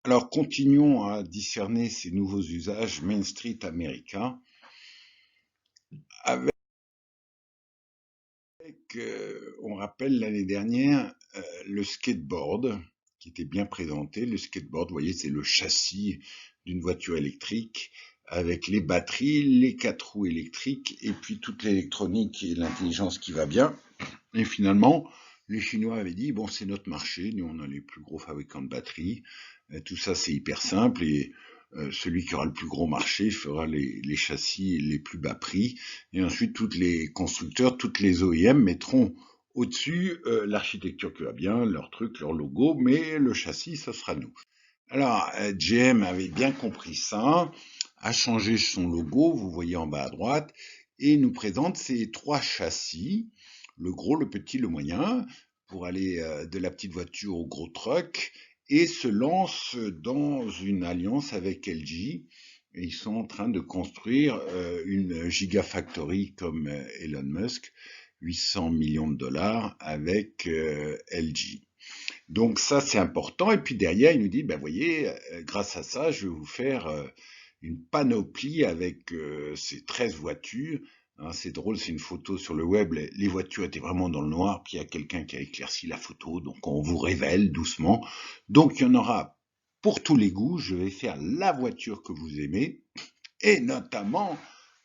Alors, continuons à discerner ces nouveaux usages Main Street américains avec, on rappelle l'année dernière, le skateboard qui était bien présenté. Le skateboard, vous voyez, c'est le châssis d'une voiture électrique avec les batteries, les 4 roues électriques et puis toute l'électronique et l'intelligence qui va bien. Et finalement, les Chinois avaient dit, bon, c'est notre marché, nous on a les plus gros fabricants de batteries, tout ça c'est hyper simple et celui qui aura le plus gros marché fera les châssis les plus bas prix. Et ensuite, tous les constructeurs, toutes les OEM mettront au-dessus l'architecture qui va bien, leur truc, leur logo, mais le châssis, ça sera nous. Alors, GM avait bien compris ça, a changé son logo, vous voyez en bas à droite, et nous présente ces 3 châssis, le gros, le petit, le moyen, pour aller de la petite voiture au gros truck, et se lance dans une alliance avec LG. Et ils sont en train de construire une gigafactory comme Elon Musk, 800 millions de dollars avec LG. Donc ça, c'est important. Et puis derrière, il nous dit, ben voyez, grâce à ça, je vais vous faire une panoplie avec ces 13 voitures. Hein, c'est drôle, c'est une photo sur le web. Les voitures étaient vraiment dans le noir. Puis il y a quelqu'un qui a éclairci la photo. Donc on vous révèle doucement. Donc il y en aura pour tous les goûts. Je vais faire la voiture que vous aimez. Et notamment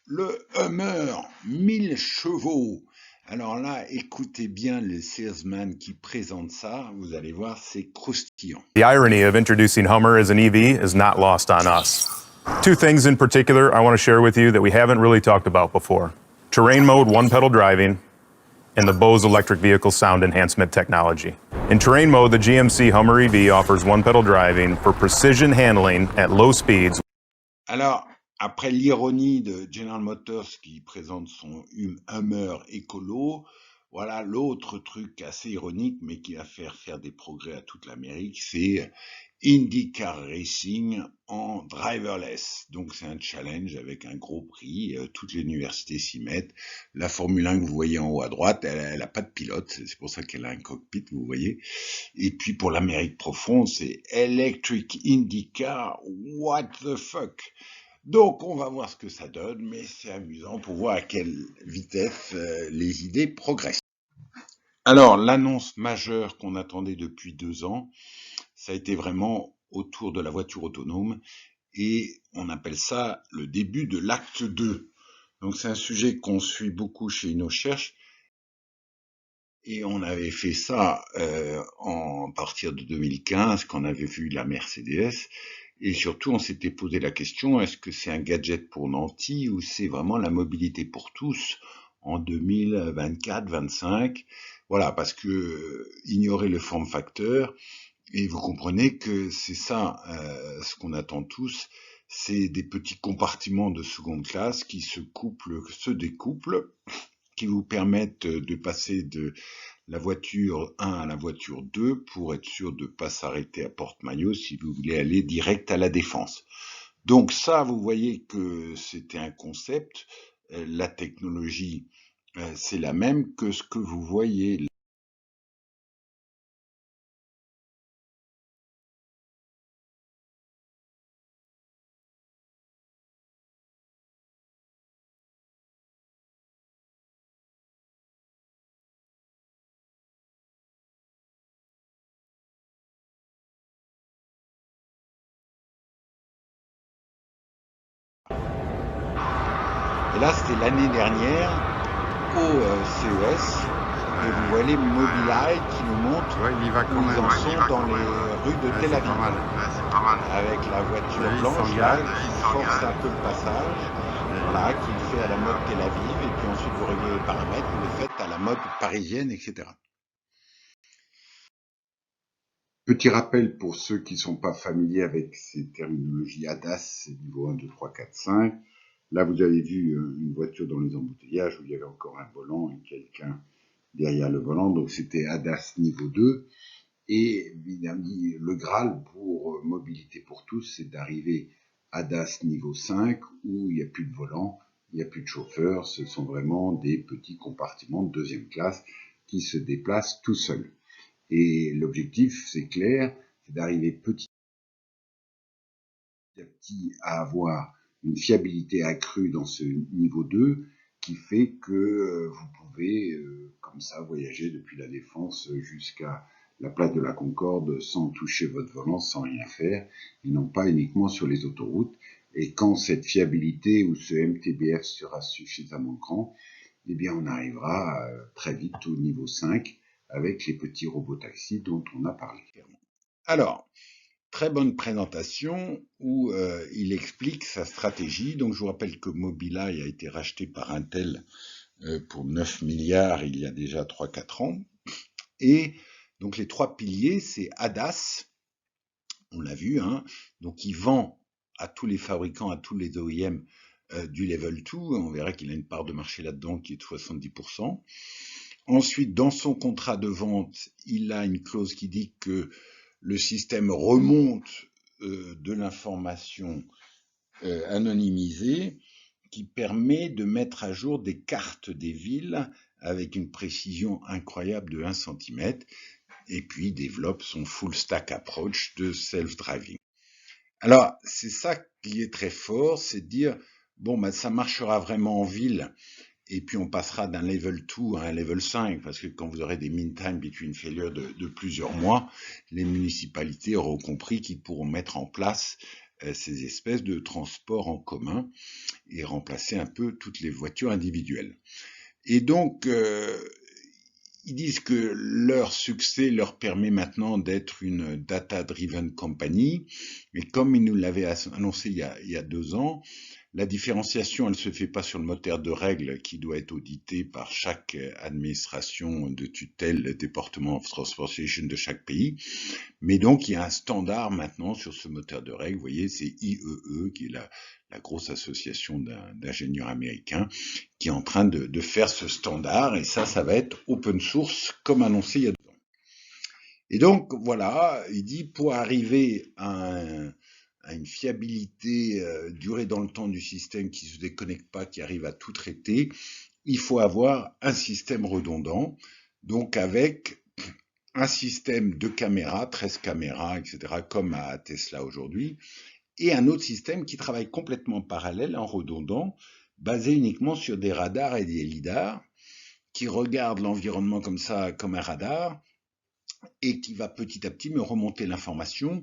le Hummer, 1000 chevaux. Alors là, écoutez bien le salesman qui présente ça, vous allez voir, c'est croustillant. The irony of introducing Hummer as an EV is not lost on us. Two things in particular I want to share with you that we haven't really talked about before. Terrain mode one-pedal driving and the Bose electric vehicle sound enhancement technology. In terrain mode, the GMC Hummer EV offers one-pedal driving for precision handling at low speeds. Alors, après l'ironie de General Motors qui présente son Hummer écolo, voilà l'autre truc assez ironique mais qui va faire des progrès à toute l'Amérique, c'est IndyCar Racing en driverless. Donc c'est un challenge avec un gros prix, toutes les universités s'y mettent. La Formule 1 que vous voyez en haut à droite, elle a pas de pilote, c'est pour ça qu'elle a un cockpit, vous voyez. Et puis pour l'Amérique profonde, c'est Electric IndyCar, what the fuck. Donc on va voir ce que ça donne, mais c'est amusant pour voir à quelle vitesse les idées progressent. Alors l'annonce majeure qu'on attendait depuis 2 ans, ça a été vraiment autour de la voiture autonome et on appelle ça le début de l'acte 2. Donc c'est un sujet qu'on suit beaucoup chez InnoSearch et on avait fait ça en partir de 2015 quand on avait vu la Mercedes et surtout on s'était posé la question, est-ce que c'est un gadget pour nantis ou c'est vraiment la mobilité pour tous en 2024-25? Voilà, parce que ignorer le form factor. Et vous comprenez que c'est ça, ce qu'on attend tous, c'est des petits compartiments de seconde classe qui se découplent, qui vous permettent de passer de la voiture 1 à la voiture 2 pour être sûr de ne pas s'arrêter à Porte-Maillot si vous voulez aller direct à la Défense. Donc ça, vous voyez que c'était un concept, la technologie, c'est la même que ce que vous voyez là. Et là, c'était l'année dernière au CES. Et vous voyez Mobileye qui nous montre Ouais, il y va quand où même. ils en sont dans les rues de Tel C'est Aviv. pas mal. Ouais, c'est pas mal. Avec la voiture Là, il blanche là, s'engage. qui force un peu le passage, voilà, qui le fait à la mode Tel Aviv, et puis ensuite vous réglez les paramètres, vous le faites à la mode parisienne, etc. Petit rappel pour ceux qui ne sont pas familiers avec ces terminologies ADAS, c'est niveau 1, 2, 3, 4, 5. Là, vous avez vu une voiture dans les embouteillages où il y avait encore un volant et quelqu'un derrière le volant, donc c'était ADAS niveau 2. Et le Graal pour mobilité pour tous, c'est d'arriver à ADAS niveau 5 où il n'y a plus de volant, il n'y a plus de chauffeur, ce sont vraiment des petits compartiments de deuxième classe qui se déplacent tout seuls. Et l'objectif, c'est clair, c'est d'arriver petit petit à petit à avoir une fiabilité accrue dans ce niveau 2 qui fait que vous pouvez comme ça voyager depuis la Défense jusqu'à la place de la Concorde sans toucher votre volant, sans rien faire, et non pas uniquement sur les autoroutes. Et quand cette fiabilité ou ce MTBF sera suffisamment grand, eh bien on arrivera très vite au niveau 5 avec les petits robots taxis dont on a parlé. Alors, très bonne présentation où il explique sa stratégie. Donc je vous rappelle que Mobileye a été racheté par Intel pour 9 milliards il y a déjà 3-4 ans. Et donc les trois piliers, c'est ADAS, on l'a vu, hein, donc il vend à tous les fabricants, à tous les OEM du Level 2, on verra qu'il a une part de marché là-dedans qui est de 70%. Ensuite, dans son contrat de vente, il a une clause qui dit que le système remonte de l'information anonymisée qui permet de mettre à jour des cartes des villes avec une précision incroyable de 1 cm et puis développe son full stack approach de self-driving. Alors, c'est ça qui est très fort, c'est de dire, bon, bah, ça marchera vraiment en ville, et puis on passera d'un level 2 à un level 5, parce que quand vous aurez des mean time between failure de plusieurs mois, les municipalités auront compris qu'ils pourront mettre en place ces espèces de transports en commun et remplacer un peu toutes les voitures individuelles. Et donc, ils disent que leur succès leur permet maintenant d'être une data-driven company, mais comme ils nous l'avaient annoncé il y a 2 ans, la différenciation, elle se fait pas sur le moteur de règles qui doit être audité par chaque administration de tutelle, département of transportation de chaque pays, mais donc il y a un standard maintenant sur ce moteur de règles. Vous voyez, c'est IEE qui est la grosse association d'ingénieurs américains qui est en train de faire ce standard, et ça va être open source comme annoncé il y a 2 ans. Et donc voilà, il dit pour arriver à une fiabilité durée dans le temps du système qui ne se déconnecte pas, qui arrive à tout traiter, il faut avoir un système redondant, donc avec un système de caméras, 13 caméras, etc., comme à Tesla aujourd'hui, et un autre système qui travaille complètement parallèle, en redondant, basé uniquement sur des radars et des lidars, qui regardent l'environnement comme ça, comme un radar, et qui va petit à petit me remonter l'information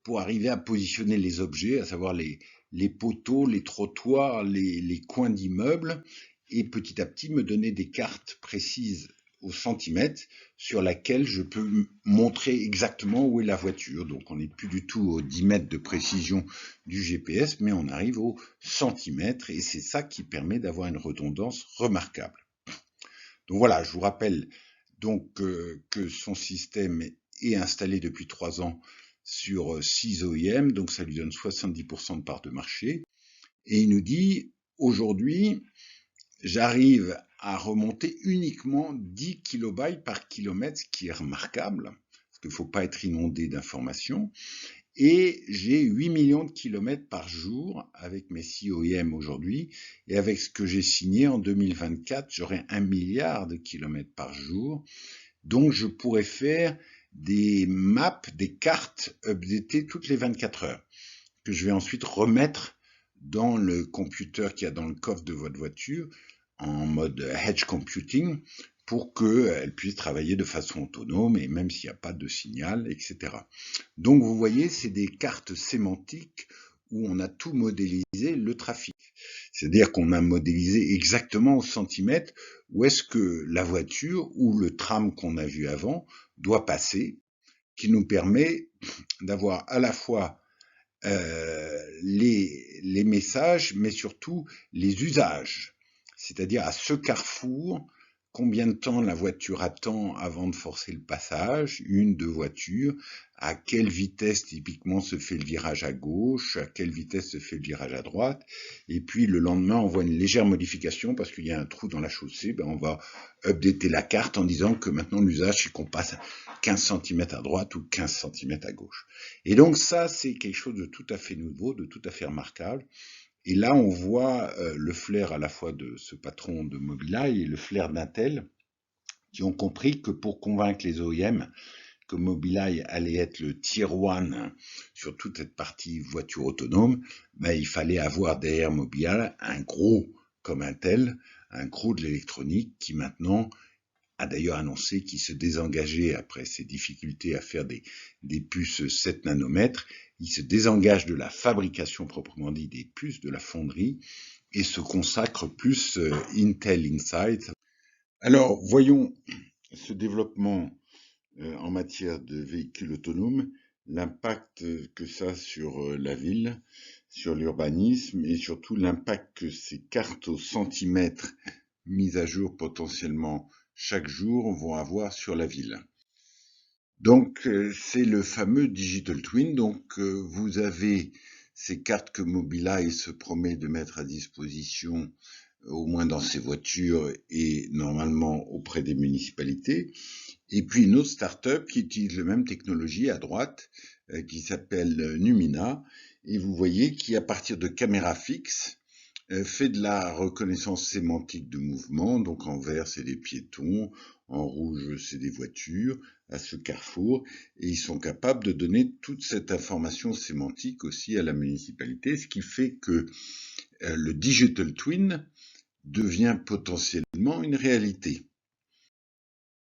pour arriver à positionner les objets, à savoir les poteaux, les trottoirs, les coins d'immeubles, et petit à petit me donner des cartes précises au centimètre sur laquelle je peux montrer exactement où est la voiture. Donc on n'est plus du tout aux 10 mètres de précision du GPS, mais on arrive au centimètre, et c'est ça qui permet d'avoir une redondance remarquable. Donc voilà, je vous rappelle donc que son système est installé depuis 3 ans sur 6 OEM, donc ça lui donne 70% de part de marché. Et il nous dit, aujourd'hui, j'arrive à remonter uniquement 10 kilobytes par kilomètre, ce qui est remarquable, parce qu'il ne faut pas être inondé d'informations. Et j'ai 8 millions de kilomètres par jour avec mes 6 OEM aujourd'hui. Et avec ce que j'ai signé en 2024, j'aurai 1 milliard de kilomètres par jour. Donc je pourrais faire des maps, des cartes updatées toutes les 24 heures, que je vais ensuite remettre dans le computer qu'il y a dans le coffre de votre voiture, en mode edge computing, pour qu'elle puisse travailler de façon autonome, et même s'il n'y a pas de signal, etc. Donc vous voyez, c'est des cartes sémantiques où on a tout modélisé le trafic. C'est-à-dire qu'on a modélisé exactement au centimètre où est-ce que la voiture ou le tram qu'on a vu avant doit passer, qui nous permet d'avoir à la fois les messages, mais surtout les usages. C'est-à-dire à ce carrefour, combien de temps la voiture attend avant de forcer le passage, 1, 2 voitures, à quelle vitesse typiquement se fait le virage à gauche, à quelle vitesse se fait le virage à droite, et puis le lendemain on voit une légère modification parce qu'il y a un trou dans la chaussée, on va updater la carte en disant que maintenant l'usage c'est qu'on passe 15 cm à droite ou 15 cm à gauche. Et donc ça c'est quelque chose de tout à fait nouveau, de tout à fait remarquable. Et là, on voit le flair à la fois de ce patron de Mobileye et le flair d'Intel, qui ont compris que pour convaincre les OEM, que Mobileye allait être le tier 1 sur toute cette partie voiture autonome, il fallait avoir derrière Mobileye un gros comme Intel, un gros de l'électronique qui maintenant a d'ailleurs annoncé qu'il se désengageait après ses difficultés à faire des puces 7 nanomètres. Il se désengage de la fabrication proprement dit des puces, de la fonderie, et se consacre plus Intel Inside. Alors, voyons ce développement en matière de véhicules autonomes, l'impact que ça a sur la ville, sur l'urbanisme et surtout l'impact que ces cartes au centimètre mises à jour potentiellement chaque jour vont avoir sur la ville. Donc c'est le fameux Digital Twin. Donc vous avez ces cartes que Mobileye se promet de mettre à disposition au moins dans ses voitures et normalement auprès des municipalités. Et puis une autre start-up qui utilise la même technologie à droite, qui s'appelle Numina, et vous voyez qui à partir de caméras fixes fait de la reconnaissance sémantique de mouvement. Donc en vert c'est des piétons, en rouge c'est des voitures à ce carrefour, et ils sont capables de donner toute cette information sémantique aussi à la municipalité, ce qui fait que le Digital Twin devient potentiellement une réalité.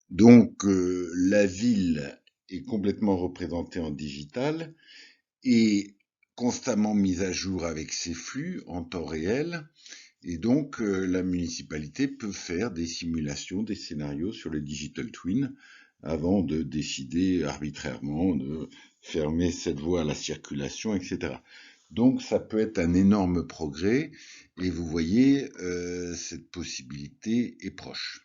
Donc la ville est complètement représentée en digital et constamment mise à jour avec ses flux en temps réel. Et donc la municipalité peut faire des simulations, des scénarios sur le Digital Twin avant de décider arbitrairement de fermer cette voie à la circulation, etc. Donc ça peut être un énorme progrès et vous voyez, cette possibilité est proche.